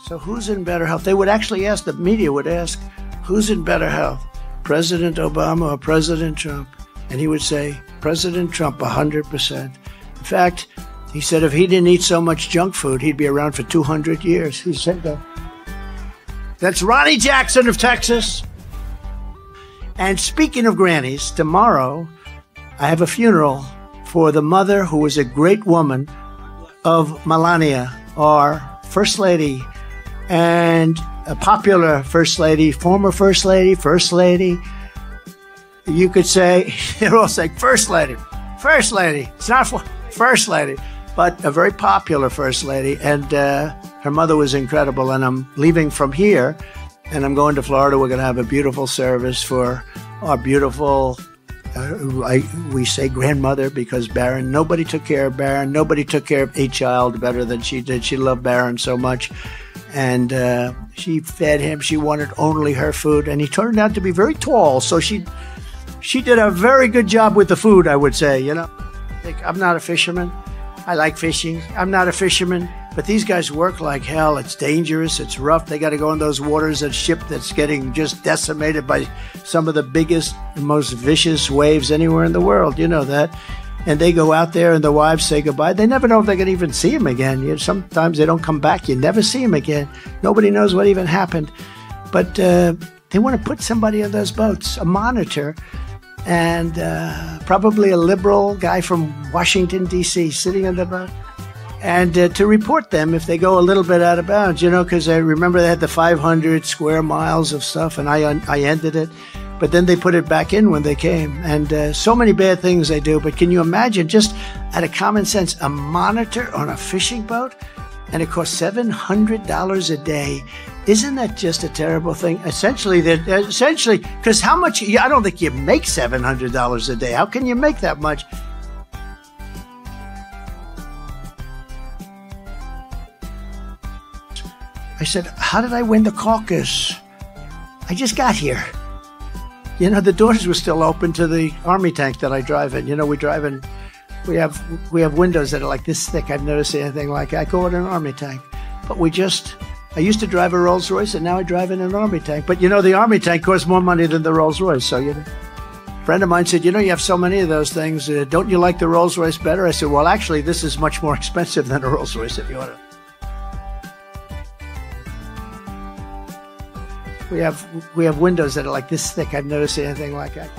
So who's in better health? They would actually ask, the media would ask, who's in better health, President Obama or President Trump? And he would say, President Trump, 100%. In fact, he said if he didn't eat so much junk food, he'd be around for 200 years. He said that. That's Ronnie Jackson of Texas. And speaking of grannies, tomorrow I have a funeral for the mother who was a great woman of Melania, our First Lady, and a popular First Lady, former First Lady, First Lady. You could say, they're all saying First Lady, First Lady. It's not First Lady, but a very popular First Lady. And her mother was incredible. And I'm leaving from here and I'm going to Florida. We're going to have a beautiful service for our beautiful, we say grandmother, because Barron, nobody took care of Barron. Nobody took care of a child better than she did. She loved Barron so much. And she fed him. She wanted only her food. And he turned out to be very tall. So she did a very good job with the food, I would say, you know. Like, I'm not a fisherman. I like fishing. I'm not a fisherman. But these guys work like hell. It's dangerous. It's rough. They got to go in those waters, a ship that's getting just decimated by some of the biggest, most vicious waves anywhere in the world. You know that. And they go out there and the wives say goodbye. They never know if they can even see him again. You know, sometimes they don't come back. You never see him again. Nobody knows what even happened. But they want to put somebody on those boats, a monitor, and probably a liberal guy from Washington, D.C., sitting on the boat. And to report them if they go a little bit out of bounds, you know, because I remember they had the 500 square miles of stuff, and I ended it. But then they put it back in when they came. And so many bad things they do. But can you imagine, just out of common sense, a monitor on a fishing boat? And it costs $700 a day. Isn't that just a terrible thing? Essentially, because how much? I don't think you make $700 a day. How can you make that much? I said, how did I win the caucus? I just got here. You know, the doors were still open to the Army tank that I drive in. You know, we have windows that are like this thick. I've never seen anything like that. I go in an Army tank. But I used to drive a Rolls Royce, and now I drive in an Army tank. But, you know, the Army tank costs more money than the Rolls Royce. So, you know, a friend of mine said, you know, you have so many of those things. Don't you like the Rolls Royce better? I said, well, actually, this is much more expensive than a Rolls Royce if you want to. We have windows that are like this thick. I've never seen anything like that.